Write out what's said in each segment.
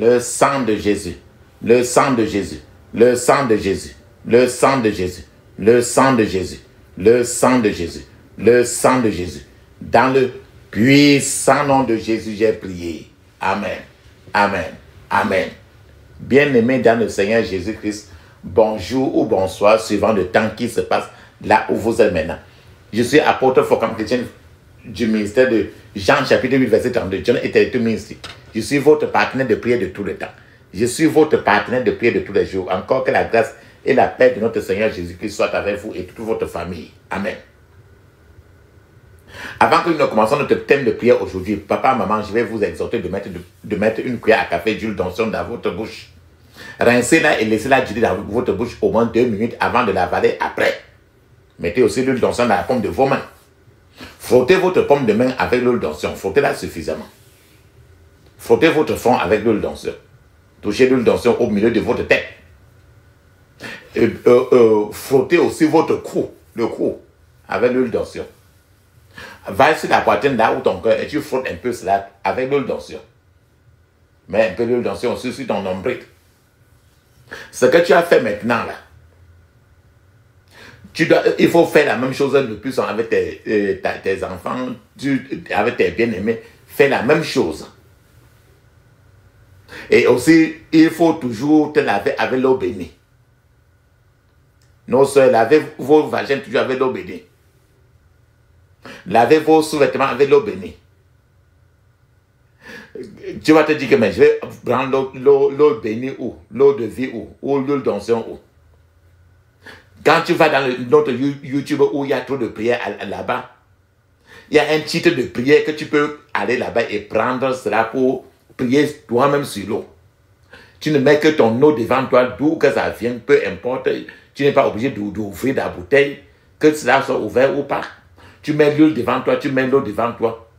Le sang de Jésus. Le sang de Jésus. Le sang de Jésus. Le sang de Jésus. Le sang de Jésus. Le sang de Jésus. Le sang de Jésus. Dans le puissant nom de Jésus, j'ai prié. Amen. Amen. Amen. Bien-aimés dans le Seigneur Jésus-Christ, bonjour ou bonsoir, suivant le temps qui se passe là où vous êtes maintenant. Je suis apôtre Focam chrétien du ministère de Jean chapitre 8 verset 32. John était ministre. Je suis votre partenaire de prière de tout le temps. Je suis votre partenaire de prière de tous les jours. Encore que la grâce et la paix de notre Seigneur Jésus-Christ soient avec vous et toute votre famille. Amen. Avant que nous ne commencions notre thème de prière aujourd'hui, papa, maman, je vais vous exhorter de mettre une cuillère à café d'huile d'onction dans votre bouche. Rincez-la et laissez-la durer dans votre bouche au moins 2 minutes avant de l'avaler après. Mettez aussi l'huile d'onction dans la paume de vos mains. Frottez votre paume de main avec l'huile d'onction. Frottez-la suffisamment. Frottez votre front avec l'huile d'onction. Touchez l'huile d'onction au milieu de votre tête. Frottez aussi votre cou, le cou, avec l'huile d'onction. Va sur la poitrine là où ton cœur et tu frottes un peu cela avec l'huile d'onction. Mets un peu l'huile d'onction aussi sur ton nombril. Ce que tu as fait maintenant là, il faut faire la même chose le plus avec tes enfants, avec tes bien-aimés. Fais la même chose. Et aussi, il faut toujours te laver avec l'eau bénie. Nos soeurs, lavez vos vagins toujours avec l'eau bénie. Lavez vos sous-vêtements avec l'eau bénie. Tu vas te dire que mais je vais prendre l'eau bénie où? L'eau de vie ou l'huile d'onction où? Quand tu vas dans notre YouTube où il y a trop de prières là-bas, il y a un titre de prière que tu peux aller là-bas et prendre cela pour prier toi-même sur l'eau. Tu ne mets que ton eau devant toi, d'où que ça vienne, peu importe. Tu n'es pas obligé d'ouvrir la bouteille, que cela soit ouvert ou pas. Tu mets l'huile devant toi, tu mets l'eau devant toi.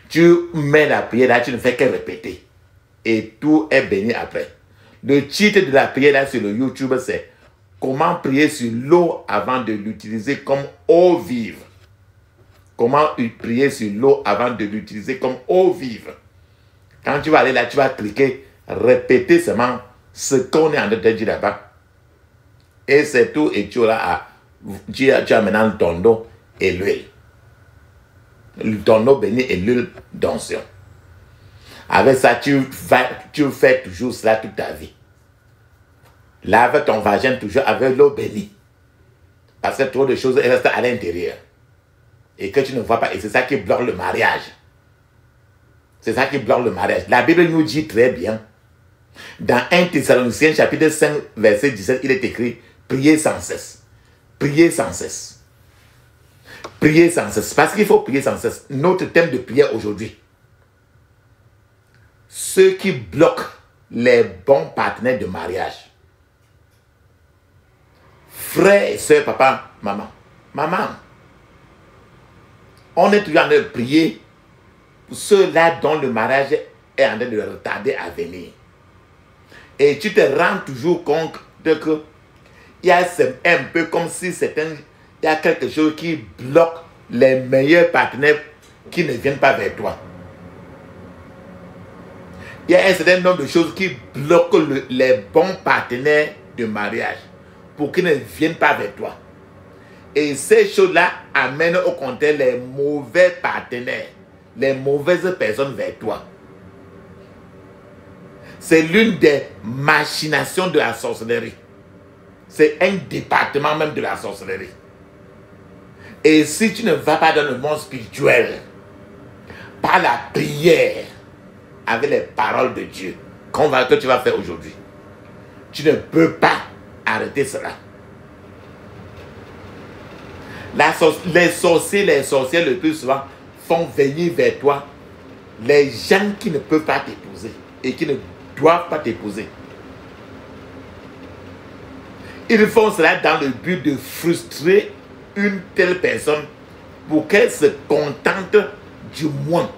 Tu mets la prière là, tu ne fais que répéter. Et tout est béni après. Le titre de la prière là sur le YouTube, c'est « Comment prier sur l'eau avant de l'utiliser comme eau vive ?» Comment prier sur l'eau avant de l'utiliser comme eau vive? Quand tu vas aller là, tu vas cliquer, répéter seulement ce qu'on est en train de dire là-bas. Et c'est tout, et tu as maintenant ton eau et l'huile. Ton eau bénie et l'huile d'onction. Avec ça, tu fais toujours cela toute ta vie. Lave ton vagin toujours avec l'eau bénie. Parce que trop de choses restent à l'intérieur. Et que tu ne vois pas. Et c'est ça qui bloque le mariage. C'est ça qui bloque le mariage. La Bible nous dit très bien. Dans 1 Thessaloniciens chapitre 5 verset 17, il est écrit « Priez sans cesse. Priez sans cesse. » Priez sans cesse. Parce qu'il faut prier sans cesse. Notre thème de prière aujourd'hui. Ceux qui bloquent les bons partenaires de mariage. Frères et sœurs, papa, maman. Maman. On est toujours en train de prier pour ceux-là dont le mariage est en train de retarder à venir. Et tu te rends toujours compte que il y a un peu comme si il y a quelque chose qui bloque les meilleurs partenaires qui ne viennent pas vers toi. Il y a un certain nombre de choses qui bloquent les bons partenaires de mariage pour qu'ils ne viennent pas vers toi. Et ces choses-là amènent au contraire les mauvais partenaires, les mauvaises personnes vers toi. C'est l'une des machinations de la sorcellerie. C'est un département même de la sorcellerie. Et si tu ne vas pas dans le monde spirituel, par la prière, avec les paroles de Dieu, que tu vas faire aujourd'hui, tu ne peux pas arrêter cela. Les sorciers, les sorcières le plus souvent font venir vers toi les gens qui ne peuvent pas t'épouser et qui ne doivent pas t'épouser. Ils font cela dans le but de frustrer une telle personne pour qu'elle se contente du moins.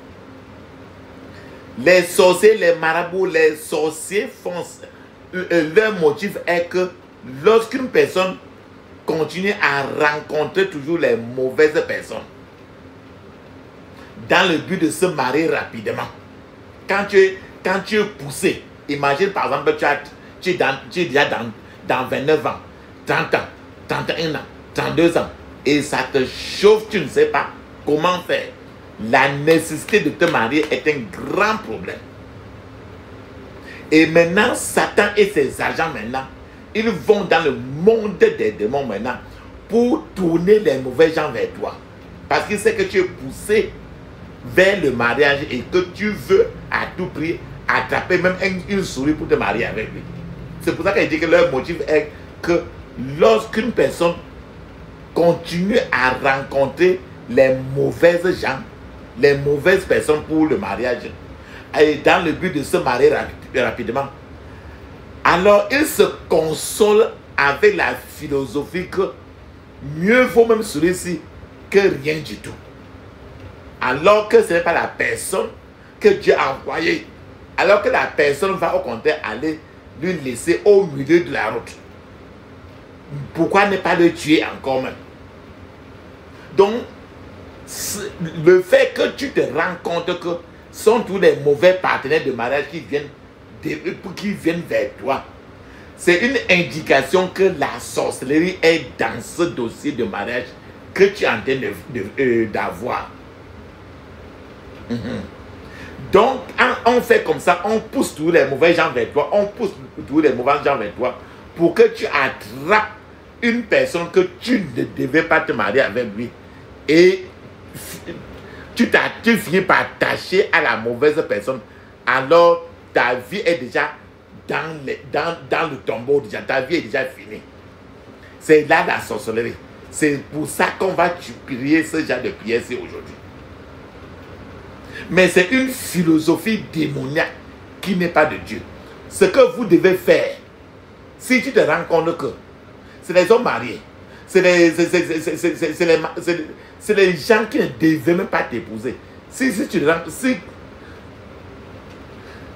Les sorciers, les marabouts, les sorciers font... leur motif est que lorsqu'une personne continue à rencontrer toujours les mauvaises personnes, dans le but de se marier rapidement, quand tu es poussé Imagine par exemple, tu es déjà dans 29 ans, 30 ans, 31 ans, 32 ans, et ça te chauffe, tu ne sais pas comment faire. La nécessité de te marier est un grand problème. Et maintenant, Satan et ses agents maintenant, ils vont dans le monde des démons maintenant pour tourner les mauvais gens vers toi. Parce qu'il sait que tu es poussé vers le mariage et que tu veux à tout prix attraper même une souris pour te marier avec lui. C'est pour ça qu'il dit que leur motif est que lorsqu'une personne continue à rencontrer les mauvaises gens, les mauvaises personnes pour le mariage, et dans le but de se marier rapidement, alors il se console avec la philosophie que mieux vaut même celui-ci que rien du tout. Alors que ce n'est pas la personne que Dieu a envoyée. Alors que la personne va au contraire aller lui laisser au milieu de la route. Pourquoi ne pas le tuer encore même? Donc, le fait que tu te rends compte que sont tous les mauvais partenaires de mariage qui viennent vers toi, c'est une indication que la sorcellerie est dans ce dossier de mariage que tu es en train d'avoir. Donc, on fait comme ça, on pousse tous les mauvais gens vers toi, on pousse tous les mauvais gens vers toi pour que tu attrapes une personne que tu ne devais pas te marier avec lui. Et tu finis par t'attacher à la mauvaise personne. Alors, ta vie est déjà dans le tombeau, déjà. Ta vie est déjà finie. C'est là la sorcellerie. C'est pour ça qu'on va prier ce genre de prière-ci aujourd'hui. Mais c'est une philosophie démoniaque qui n'est pas de Dieu. Ce que vous devez faire, si tu te rends compte que c'est les hommes mariés, c'est les gens qui ne devaient même pas t'épouser.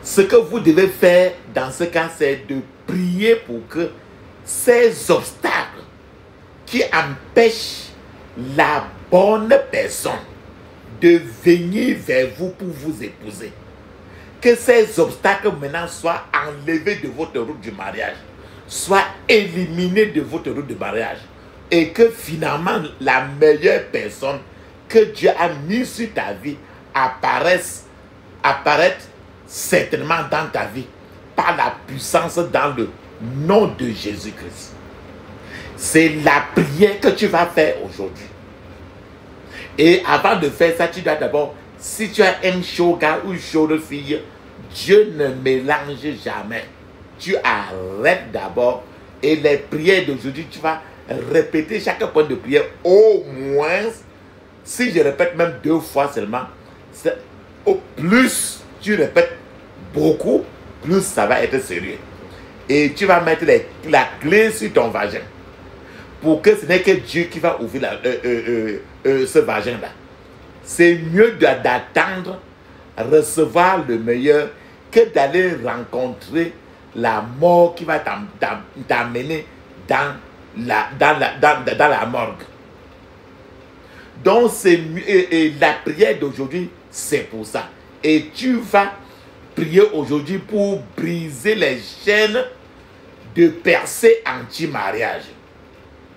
Ce que vous devez faire dans ce cas, c'est de prier pour que ces obstacles qui empêchent la bonne personne de venir vers vous pour vous épouser, que ces obstacles maintenant soient enlevés de votre route du mariage, soient éliminés de votre route de mariage, et que finalement la meilleure personne que Dieu a mise sur ta vie apparaisse certainement dans ta vie par la puissance dans le nom de Jésus-Christ. C'est la prière que tu vas faire aujourd'hui. Et avant de faire ça, tu dois d'abord, si tu as un chaud gars ou une chaude fille, Dieu ne mélange jamais. Tu arrêtes d'abord et les prières d'aujourd'hui, tu vas répéter chaque point de prière au moins, si je répète même 2 fois seulement, au plus tu répètes beaucoup, plus ça va être sérieux. Et tu vas mettre la clé sur ton vagin pour que ce n'est que Dieu qui va ouvrir ce vagin-là. C'est mieux d'attendre, recevoir le meilleur que d'aller rencontrer la mort qui va t'amener dans la morgue. Donc, la prière d'aujourd'hui, c'est pour ça. Et tu vas prier aujourd'hui pour briser les chaînes de percée anti-mariage.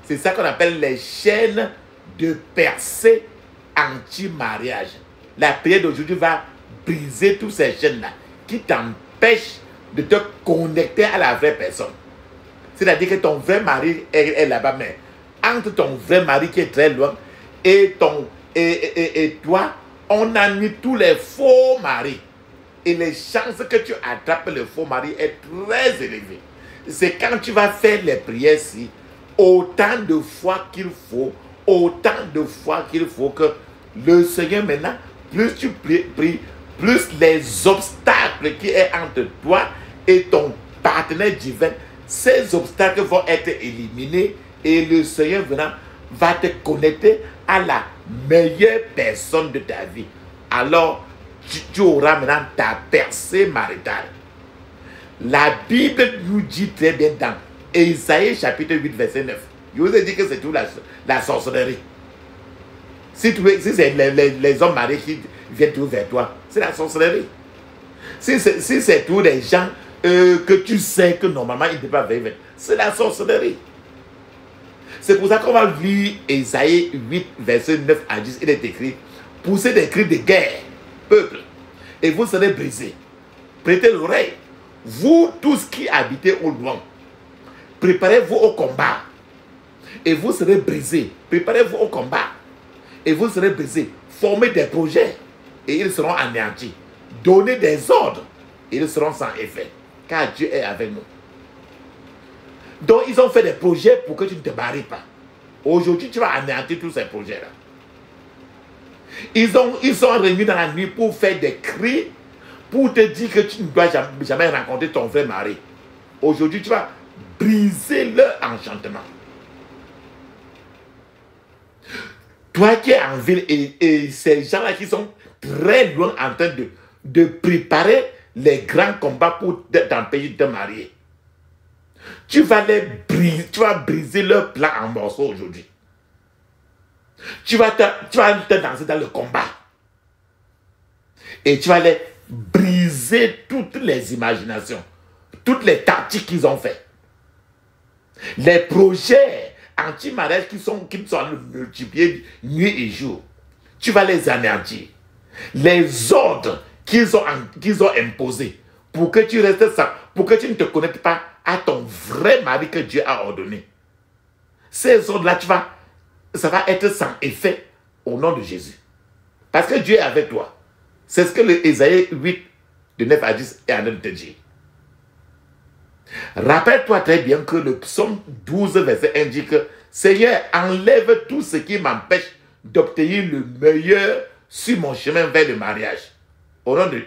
C'est ça qu'on appelle les chaînes de percée anti-mariage. La prière d'aujourd'hui va briser toutes ces chaînes-là qui t'empêchent de te connecter à la vraie personne. C'est-à-dire que ton vrai mari est là-bas, mais entre ton vrai mari qui est très loin et toi, on a mis tous les faux maris. Et les chances que tu attrapes le faux mari est très élevée. C'est quand tu vas faire les prières-ci, autant de fois qu'il faut, que le Seigneur maintenant, plus tu pries, plus les obstacles qui sont entre toi et ton partenaire divin, ces obstacles vont être éliminés et le Seigneur venant va te connecter à la meilleure personne de ta vie. Alors, tu auras maintenant ta percée maritale. La Bible nous dit très bien dans Ésaïe chapitre 8 verset 9. Je vous ai dit que c'est tout la sorcellerie. Si c'est les hommes mariés qui viennent tout vers toi, c'est la sorcellerie. Si c'est tous les gens que tu sais que normalement il ne peut pas vivre. C'est la sorcellerie. C'est pour ça qu'on va lire Ésaïe 8, verset 9 à 10. Il est écrit, poussez des cris de guerre, peuple, et vous serez brisés. Prêtez l'oreille, vous tous qui habitez au loin. Préparez-vous au combat, et vous serez brisés. Préparez-vous au combat, et vous serez brisés. Formez des projets, et ils seront anéantis. Donnez des ordres, et ils seront sans effet. Car Dieu est avec nous. Donc, ils ont fait des projets pour que tu ne te maries pas. Aujourd'hui, tu vas anéantir tous ces projets-là. Ils sont réunis dans la nuit pour faire des cris, pour te dire que tu ne dois jamais rencontrer ton vrai mari. Aujourd'hui, tu vas briser leur enchantement. Toi qui es en ville et ces gens-là qui sont très loin en train de préparer les grands combats pour t'empêcher de te marier. Tu vas briser leur plan en morceaux aujourd'hui. Tu vas te lancer dans le combat. Et tu vas les briser toutes les imaginations, toutes les tactiques qu'ils ont fait. Les projets anti-mariage qui sont multipliés nuit et jour. Tu vas les anéantir. Les ordres qu'ils ont imposés pour que tu restes ça, pour que tu ne te connectes pas à ton vrai mari que Dieu a ordonné. Ces ordres-là, ça va être sans effet au nom de Jésus. Parce que Dieu est avec toi. C'est ce que l'Ésaïe 8, de 9 à 10 est en train de te dire. Rappelle-toi très bien que le psaume 12, verset 1 dit que Seigneur, enlève tout ce qui m'empêche d'obtenir le meilleur sur mon chemin vers le mariage. Au nom de...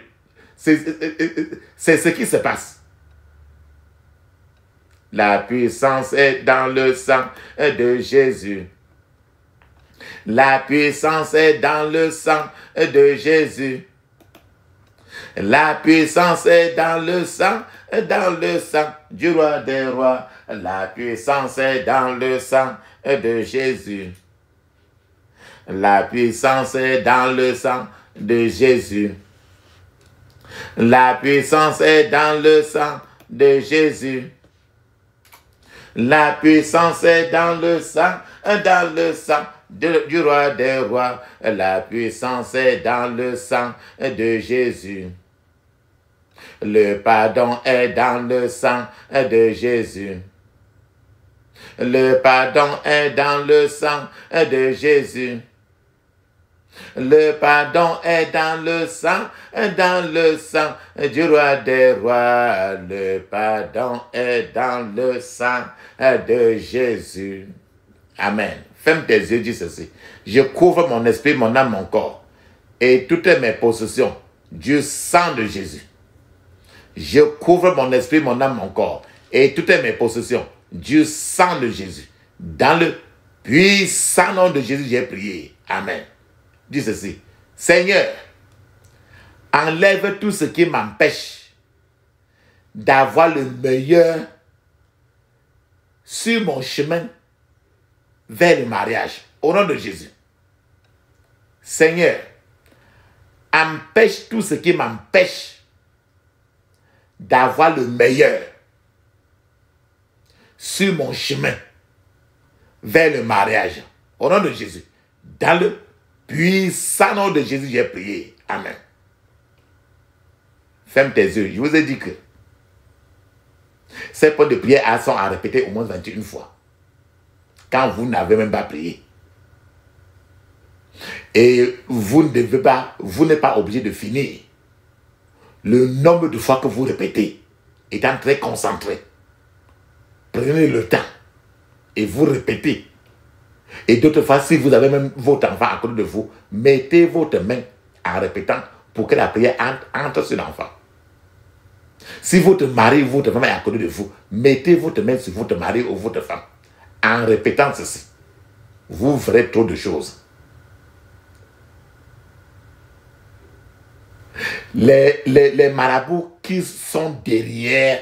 C'est ce qui se passe. La puissance est dans le sang de Jésus. La puissance est dans le sang de Jésus. La puissance est dans le sang du roi des rois. La puissance est dans le sang de Jésus. La puissance est dans le sang de Jésus. La puissance est dans le sang de Jésus. La puissance est dans le sang du roi des rois. La puissance est dans le sang de Jésus. Le pardon est dans le sang de Jésus. Le pardon est dans le sang de Jésus. Le pardon est dans le sang du roi des rois. Le pardon est dans le sang de Jésus. Amen. Ferme tes yeux, dis ceci. Je couvre mon esprit, mon âme, mon corps et toutes mes possessions du sang de Jésus. Je couvre mon esprit, mon âme, mon corps et toutes mes possessions du sang de Jésus. Dans le puissant nom de Jésus, j'ai prié. Amen. Dis ceci. Seigneur, enlève tout ce qui m'empêche d'avoir le meilleur sur mon chemin vers le mariage. Au nom de Jésus. Seigneur, empêche tout ce qui m'empêche d'avoir le meilleur sur mon chemin vers le mariage. Au nom de Jésus. Dans le puissant nom de Jésus, j'ai prié. Amen. Ferme tes yeux. Je vous ai dit que ces points de prière sont à répéter au moins 21 fois. Quand vous n'avez même pas prié. Et vous n'êtes pas obligé de finir. Le nombre de fois que vous répétez, étant très concentré, prenez le temps et vous répétez. Et d'autres fois, si vous avez même votre enfant à côté de vous, mettez votre main en répétant pour que la prière entre sur l'enfant. Si votre mari ou votre femme est à côté de vous, mettez votre main sur votre mari ou votre femme en répétant ceci. Vous ferez trop de choses. Les marabouts qui sont derrière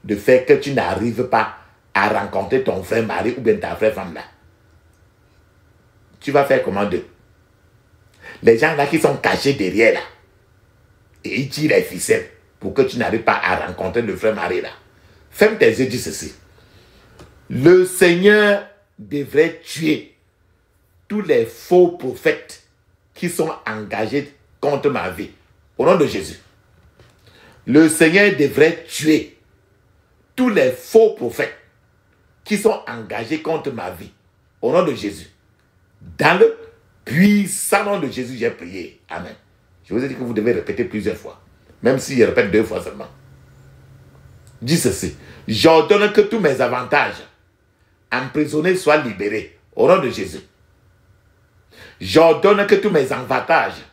le fait que tu n'arrives pas à rencontrer ton frère mari ou bien ta vraie femme là, tu vas faire comment d'eux? Les gens là qui sont cachés derrière là, et ils tirent les ficelles, pour que tu n'arrives pas à rencontrer le frère Marie là. Ferme tes yeux, dis ceci. Le Seigneur devrait tuer tous les faux prophètes qui sont engagés contre ma vie. Au nom de Jésus. Le Seigneur devrait tuer tous les faux prophètes qui sont engagés contre ma vie. Au nom de Jésus. Dans le puissant nom de Jésus, j'ai prié. Amen. Je vous ai dit que vous devez répéter plusieurs fois. Même si je répète 2 fois seulement. Dis ceci. J'ordonne que tous mes avantages emprisonnés soient libérés. Au nom de Jésus. J'ordonne que tous mes avantages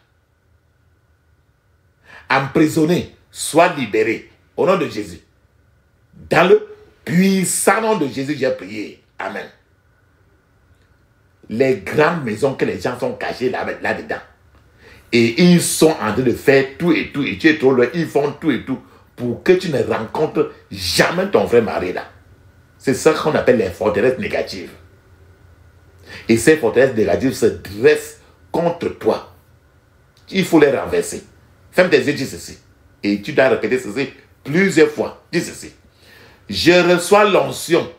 emprisonnés soient libérés. Au nom de Jésus. Dans le puissant nom de Jésus, j'ai prié. Amen. Les grandes maisons que les gens sont cachés là-dedans. Et ils sont en train de faire tout et tout. Et tu es trop loin. Ils font tout et tout pour que tu ne rencontres jamais ton frère Marie là. C'est ça qu'on appelle les forteresses négatives. Et ces forteresses négatives se dressent contre toi. Il faut les renverser. Ferme tes yeux, dis ceci. Et tu dois répéter ceci plusieurs fois. Dis ceci. Je reçois l'onction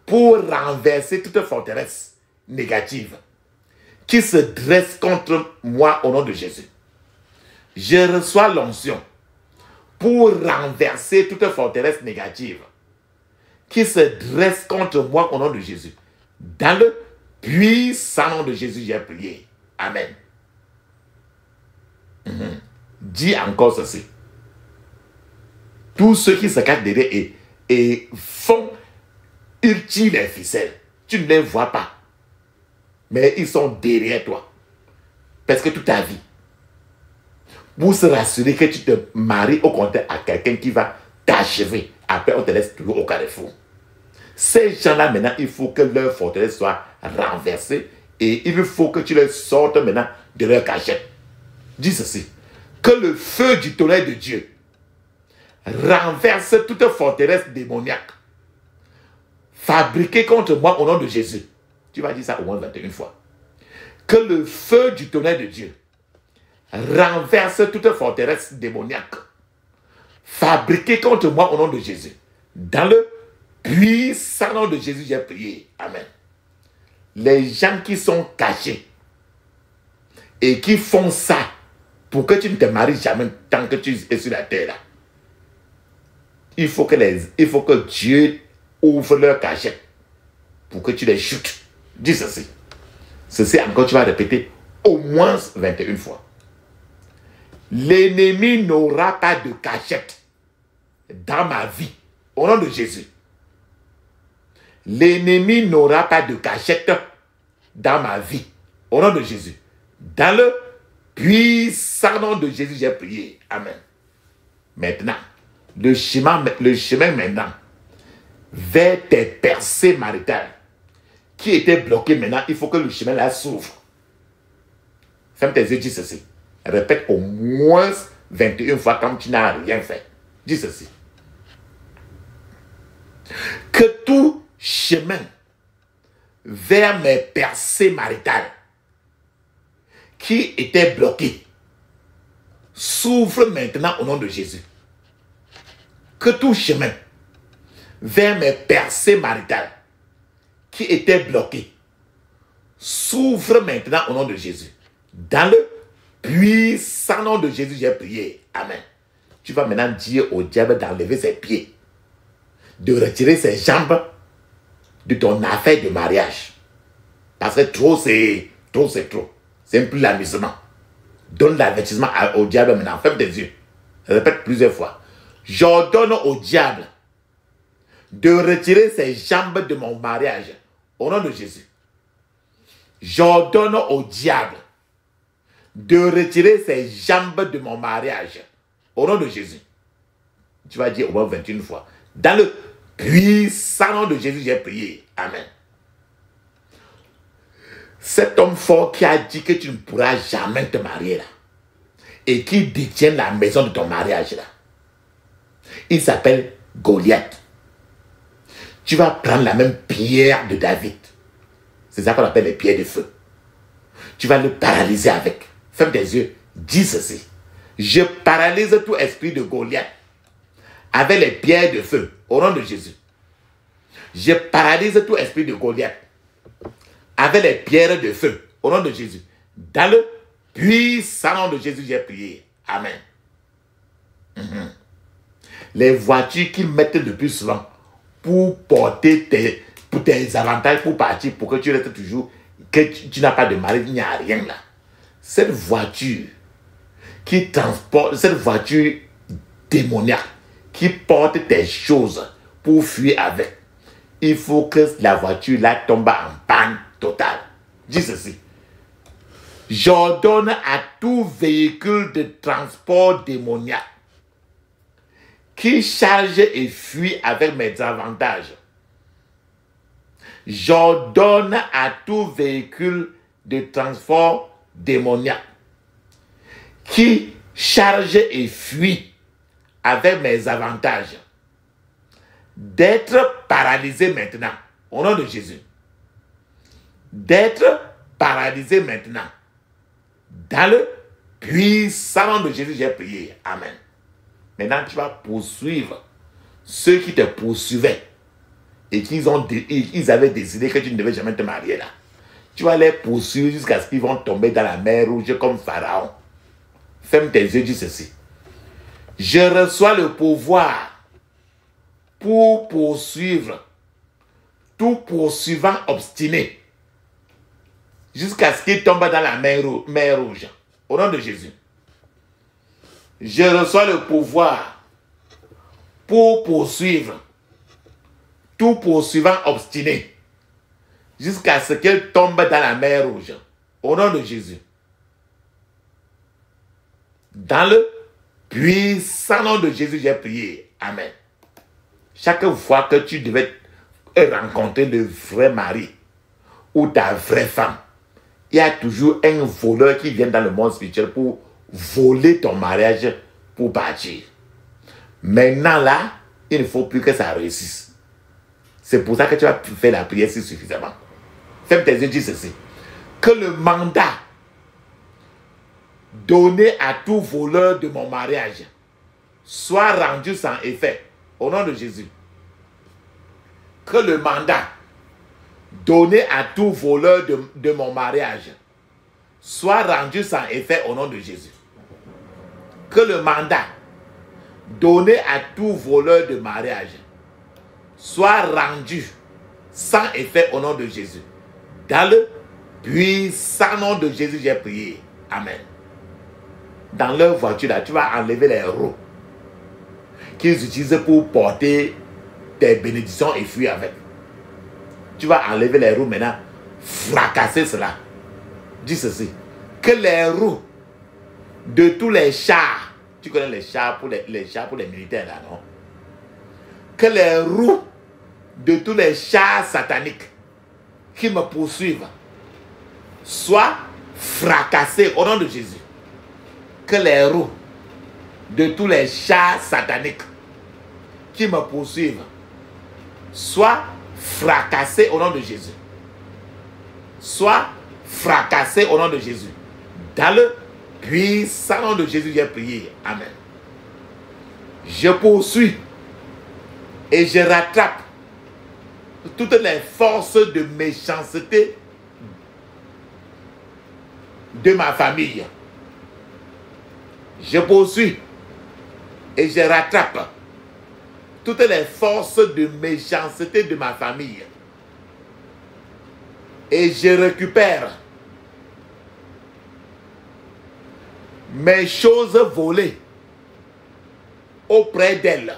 pour renverser toute forteresse négative qui se dresse contre moi au nom de Jésus. Je reçois l'onction pour renverser toute forteresse négative qui se dresse contre moi au nom de Jésus. Dans le puissant nom de Jésus, j'ai prié. Amen. Dis encore ceci. Tous ceux qui se cachent derrière et font, ils tirent les ficelles. Tu ne les vois pas. Mais ils sont derrière toi. Parce que toute ta vie, pour se rassurer que tu te maries au contraire à quelqu'un qui va t'achever. Après, on te laisse toujours au carrefour. Ces gens-là, maintenant, il faut que leur forteresse soit renversée et il faut que tu les sortes maintenant de leur cachette. Dis ceci. Que le feu du tonnerre de Dieu renverse toute forteresse démoniaque fabriquée contre moi au nom de Jésus. Tu vas dire ça au moins 21 fois. Que le feu du tonnerre de Dieu renverse toute forteresse démoniaque fabriquée contre moi au nom de Jésus. Dans le puissant nom de Jésus, j'ai prié. Amen. Les gens qui sont cachés et qui font ça pour que tu ne te maries jamais tant que tu es sur la terre là. Il faut que Dieu ouvre leur cachette pour que tu les chutes. Dis ceci. Ceci encore, tu vas répéter au moins 21 fois. L'ennemi n'aura pas de cachette dans ma vie. Au nom de Jésus. L'ennemi n'aura pas de cachette dans ma vie. Au nom de Jésus. Dans le puissant nom de Jésus, j'ai prié. Amen. Maintenant, le chemin maintenant vers tes percées maritales qui étaient bloquées maintenant, il faut que le chemin là s'ouvre. Ferme tes yeux, dis ceci. Répète au moins 21 fois comme tu n'as rien fait. Dis ceci. Que tout chemin vers mes percées maritales qui étaient bloquées s'ouvre maintenant au nom de Jésus. Que tout chemin vers mes percées maritales qui étaient bloquées s'ouvre maintenant au nom de Jésus. Dans le puissant nom de Jésus, j'ai prié. Amen. Tu vas maintenant dire au diable d'enlever ses pieds, de retirer ses jambes de ton affaire de mariage. Parce que trop, c'est trop. C'est plus l'amusement. Donne l'avertissement au diable maintenant. Ferme tes yeux. Répète plusieurs fois. J'ordonne au diable de retirer ses jambes de mon mariage. Au nom de Jésus. J'ordonne au diable de retirer ses jambes de mon mariage. Au nom de Jésus. Tu vas dire au moins 21 fois. Dans le puissant nom de Jésus, j'ai prié. Amen. Cet homme fort qui a dit que tu ne pourras jamais te marier là, et qui détient la maison de ton mariage là, il s'appelle Goliath. Tu vas prendre la même pierre de David. C'est ça qu'on appelle les pierres de feu. Tu vas le paralyser avec. Ferme tes yeux. Dis ceci. Je paralyse tout esprit de Goliath avec les pierres de feu au nom de Jésus. Je paralyse tout esprit de Goliath avec les pierres de feu au nom de Jésus. Dans le puissant nom de Jésus, j'ai prié. Amen. Les voitures qu'ils mettent le plus souvent pour porter tes avantages, pour partir, pour que tu restes toujours, que tu n'as pas de mari, il n'y a rien là. Cette voiture qui transporte, cette voiture démoniaque, qui porte tes choses pour fuir avec, il faut que la voiture là tombe en panne totale. Dis ceci. J'ordonne à tout véhicule de transport démoniaque qui charge et fuit avec mes avantages. J'ordonne à tout véhicule de transport démoniaque qui charge et fuit avec mes avantages d'être paralysé maintenant, au nom de Jésus. D'être paralysé maintenant. Dans le puissant nom de Jésus, j'ai prié. Amen. Maintenant, tu vas poursuivre ceux qui te poursuivaient et qu'ils avaient décidé que tu ne devais jamais te marier là. Tu vas les poursuivre jusqu'à ce qu'ils vont tomber dans la mer rouge comme Pharaon. Ferme tes yeux, dis ceci. Je reçois le pouvoir pour poursuivre tout poursuivant obstiné jusqu'à ce qu'il tombe dans la mer rouge. Au nom de Jésus. Je reçois le pouvoir pour poursuivre tout poursuivant obstiné jusqu'à ce qu'il tombe dans la mer rouge. Au nom de Jésus. Dans le puissant nom de Jésus, j'ai prié. Amen. Chaque fois que tu devais rencontrer le vrai mari ou ta vraie femme, il y a toujours un voleur qui vient dans le monde spirituel pour voler ton mariage pour partir. Maintenant là, il ne faut plus que ça réussisse. C'est pour ça que tu vas faire la prière si suffisamment. Ferme tes yeux, dis ceci. Que le mandat donné à tout voleur de mon mariage soit rendu sans effet. Au nom de Jésus. Que le mandat donné à tout voleur de mon mariage soit rendu sans effet au nom de Jésus. Que le mandat donné à tout voleur de mariage soit rendu sans effet au nom de Jésus. Dans le puissant nom de Jésus, j'ai prié. Amen. Dans leur voiture, là, tu vas enlever les roues qu'ils utilisent pour porter tes bénédictions et fuir avec. Tu vas enlever les roues maintenant, fracasser cela. Dis ceci. Que les roues de tous les chars, tu connais les chars pour les militaires là, non? Que les roues de tous les chars sataniques qui me poursuivent soient fracassées au nom de Jésus. Que les roues de tous les chars sataniques qui me poursuivent soient fracassés au nom de Jésus. Soient fracassés au nom de Jésus. Dans le puissant nom de Jésus, j'ai prié. Amen. Je poursuis et je rattrape toutes les forces de méchanceté de ma famille. Je poursuis et je rattrape toutes les forces de méchanceté de ma famille. Et je récupère mes choses volées auprès d'elle.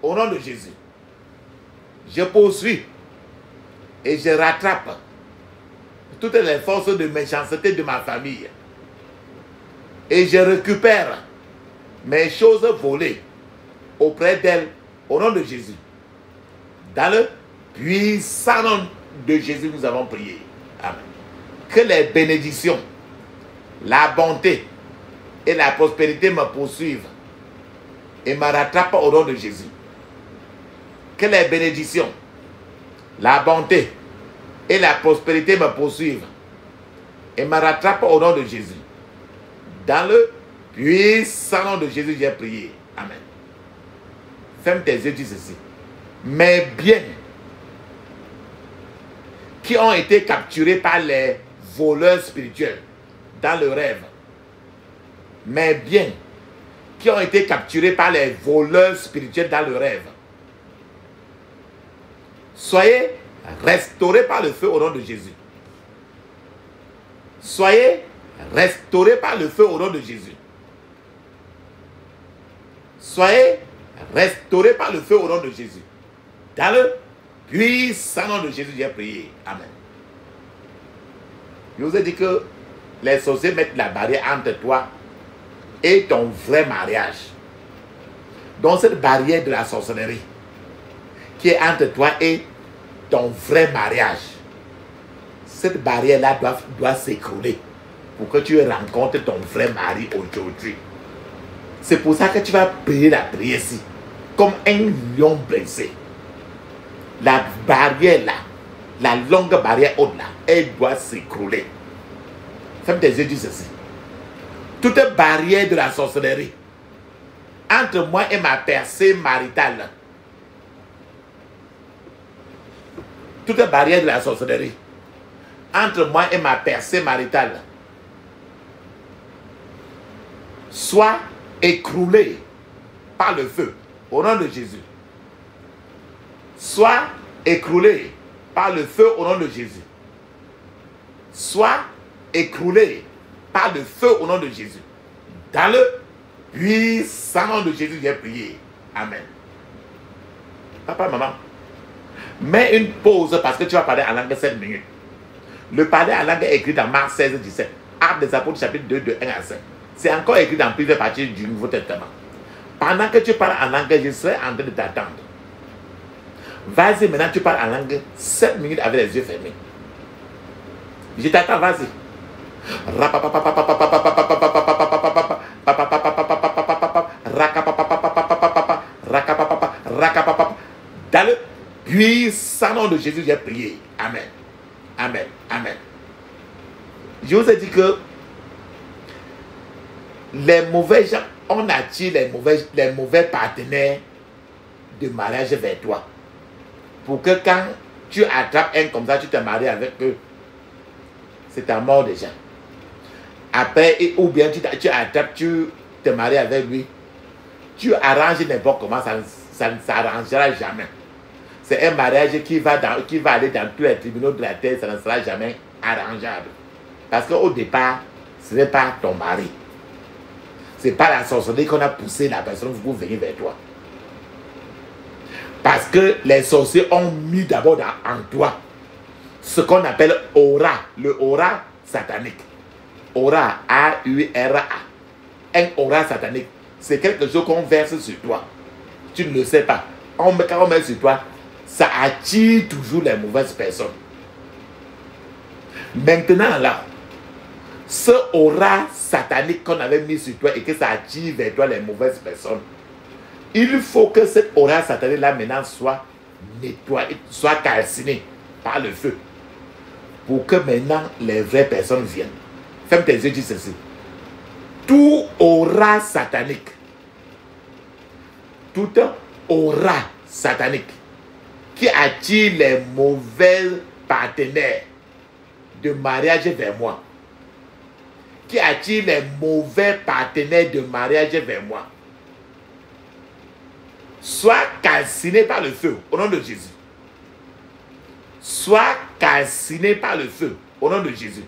Au nom de Jésus. Je poursuis et je rattrape toutes les forces de méchanceté de ma famille. Et je récupère mes choses volées auprès d'elle. Au nom de Jésus. Dans le puissant nom de Jésus, nous avons prié. Amen. Que les bénédictions, la bonté et la prospérité me poursuivent et me rattrapent au nom de Jésus. Que les bénédictions, la bonté et la prospérité me poursuivent et me rattrapent au nom de Jésus. Dans le puissant nom de Jésus, j'ai prié. Amen. Ferme tes yeux, dis ceci. Mes biens qui ont été capturés par les voleurs spirituels dans le rêve. Mes biens qui ont été capturés par les voleurs spirituels dans le rêve. Soyez restaurés par le feu au nom de Jésus. Soyez restaurés par le feu au nom de Jésus. Soyez restaurés par le feu au nom de Jésus. Dans le puissant nom de Jésus, j'ai prié. Amen. Je vous ai dit que les sorciers mettent la barrière entre toi et ton vrai mariage. Donc cette barrière de la sorcellerie qui est entre toi et ton vrai mariage, cette barrière-là doit s'écrouler pour que tu rencontres ton vrai mari aujourd'hui. C'est pour ça que tu vas prier la prière ici, comme un lion blessé. La barrière là, la longue barrière haute là, elle doit s'écrouler. Ferme tes yeux, dis ceci. Toute barrière de la sorcellerie entre moi et ma percée maritale, toute barrière de la sorcellerie entre moi et ma percée maritale soit écroulée par le feu au nom de Jésus. Soit écroulée par le feu au nom de Jésus. Soit écroulée par le feu au nom de Jésus. Dans le puissant nom de Jésus, j'ai prié. Amen. Papa, maman, mets une pause parce que tu vas parler en langue 7 minutes. Le parler en langue est écrit dans Marc 16, 17. Actes des Apôtres, chapitre 2, de 1 à 5. C'est encore écrit dans plusieurs parties du Nouveau Testament. Pendant que tu parles en langue, je serai en train de t'attendre. Vas-y, maintenant tu parles en langue 7 minutes avec les yeux fermés. Je t'attends, vas-y. Dans le puissant nom de Jésus, j'ai prié. Amen. Amen. Amen. Je vous ai dit que les mauvais gens, on attire les mauvais partenaires de mariage vers toi. Pour que quand tu attrapes un comme ça, tu te maries avec eux. C'est ta mort déjà. Après, ou bien tu attrapes, tu te maries avec lui. Tu arranges n'importe comment, ça ne s'arrangera jamais. C'est un mariage qui va aller dans tous les tribunaux de la terre, ça ne sera jamais arrangeable. Parce qu'au départ, ce n'est pas ton mari. Ce n'est pas la sorcellerie qu'on a poussé la personne pour venir vers toi. Parce que les sorciers ont mis d'abord en toi ce qu'on appelle aura, le aura satanique. Aura, A-U-R-A. Un aura satanique, c'est quelque chose qu'on verse sur toi. Tu ne le sais pas. Quand on met sur toi, ça attire toujours les mauvaises personnes. Maintenant là, ce aura satanique qu'on avait mis sur toi et que ça attire vers toi les mauvaises personnes, il faut que cette aura satanique là maintenant soit nettoyée, soit calcinée par le feu. Pour que maintenant les vraies personnes viennent. Ferme tes yeux, dis ceci. Tout aura satanique, toute aura satanique qui attire les mauvais partenaires de mariage vers moi, qui attire les mauvais partenaires de mariage vers moi, soit calciné par le feu au nom de Jésus. Soit calciné par le feu au nom de Jésus.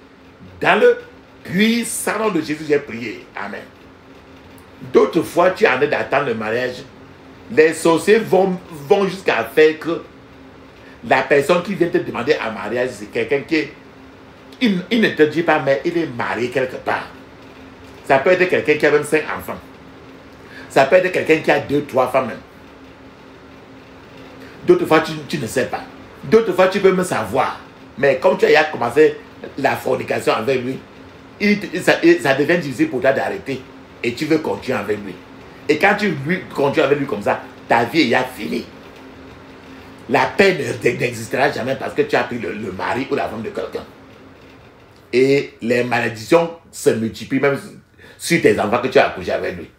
Dans le puissant nom de Jésus, j'ai prié. Amen. D'autres fois, tu es en train d'attendre le mariage. Les sorciers vont jusqu'à faire que la personne qui vient te demander un mariage, c'est quelqu'un qui est... Il ne te dit pas, mais il est marié quelque part. Ça peut être quelqu'un qui a même 5 enfants. Ça peut être quelqu'un qui a 2, 3 femmes même. D'autres fois, tu ne sais pas. D'autres fois, tu peux me savoir. Mais comme tu as commencé la fornication avec lui, ça devient difficile pour toi d'arrêter. Et tu veux continuer avec lui. Et quand tu continues avec lui comme ça, ta vie est finie. La paix n'existera jamais parce que tu as pris le mari ou la femme de quelqu'un. Et les malédictions se multiplient même sur tes enfants que tu as accouché avec lui.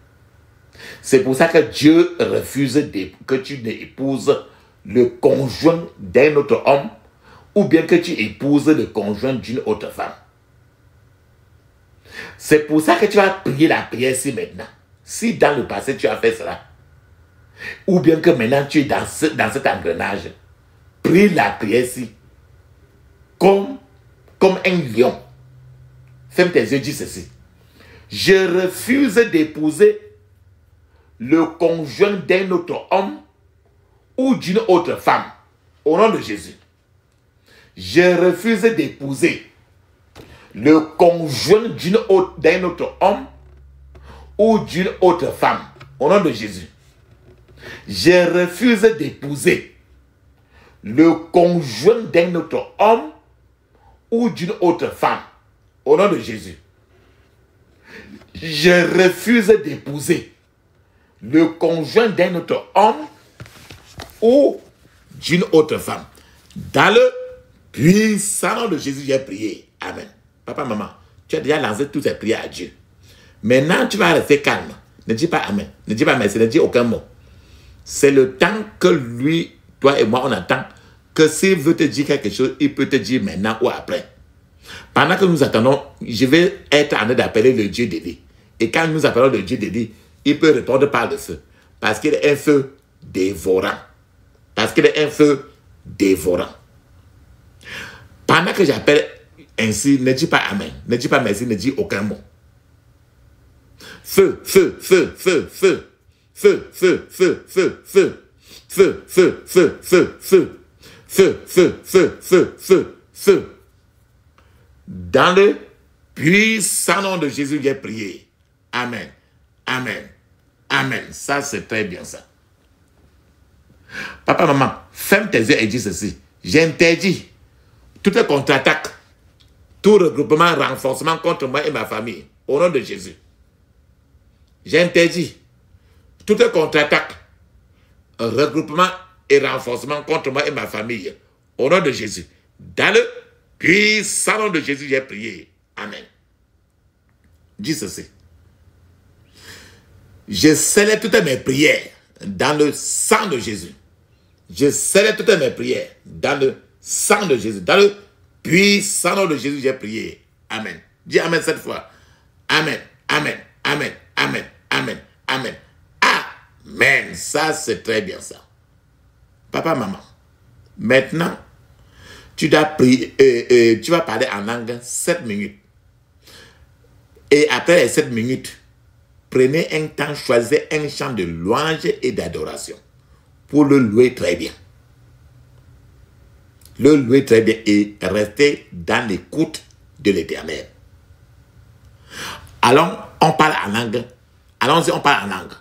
C'est pour ça que Dieu refuse que tu n'épouses le conjoint d'un autre homme ou bien que tu épouses le conjoint d'une autre femme. C'est pour ça que tu vas prier la prière ici maintenant. Si dans le passé tu as fait cela, ou bien que maintenant tu es dans cet engrenage, prie la prière ici comme un lion. Ferme tes yeux, dis ceci. Je refuse d'épouser le conjoint d'un autre homme ou d'une autre femme. Au nom de Jésus. Je refuse d'épouser le conjoint d'un autre homme ou d'une autre femme. Au nom de Jésus. Je refuse d'épouser le conjoint d'un autre homme ou d'une autre femme. Au nom de Jésus. Je refuse d'épouser le conjoint d'un autre homme ou d'une autre femme. Dans le puissant nom de Jésus, j'ai prié. Amen. Papa, maman, tu as déjà lancé toutes ces prières à Dieu. Maintenant, tu vas rester calme. Ne dis pas Amen. Ne dis pas merci. Ne dis aucun mot. C'est le temps que lui, toi et moi, on attend que s'il veut te dire quelque chose, il peut te dire maintenant ou après. Pendant que nous attendons, je vais être en train d'appeler le Dieu d'Élie. Et quand nous appelons le Dieu d'Élie, il peut répondre par le feu. Parce qu'il est un feu dévorant. Parce qu'il est un feu dévorant. Pendant que j'appelle ainsi, ne dis pas Amen. Ne dis pas merci, ne dis aucun mot. Feu, feu, feu, feu, feu. Feu, feu, feu, feu, feu. Feu, feu, feu, feu, feu. Feu, feu, feu, feu, feu, feu. Dans le puissant nom de Jésus, j'ai prié. Amen. Amen. Amen. Ça, c'est très bien ça. Papa, maman, ferme tes yeux et dis ceci. J'interdis toute contre-attaque, tout regroupement, renforcement contre moi et ma famille. Au nom de Jésus. J'interdis toute contre-attaque, regroupement et renforcement contre moi et ma famille. Au nom de Jésus. Dans le puissant nom de Jésus, j'ai prié. Amen. Dis ceci. Je scelle toutes mes prières dans le sang de Jésus. Je scelle toutes mes prières dans le sang de Jésus. Dans le puissant nom de Jésus, j'ai prié. Amen. Dis Amen cette fois. Amen. Amen. Amen. Amen. Amen. Amen. Amen. Ça, c'est très bien ça. Papa, maman. Maintenant, tu dois prier, tu vas parler en langue 7 minutes. Et après les 7 minutes, prenez un temps, choisissez un chant de louange et d'adoration pour le louer très bien. Le louer très bien et rester dans l'écoute de l'Éternel. Allons, on parle en langue. Allons-y, on parle en langue.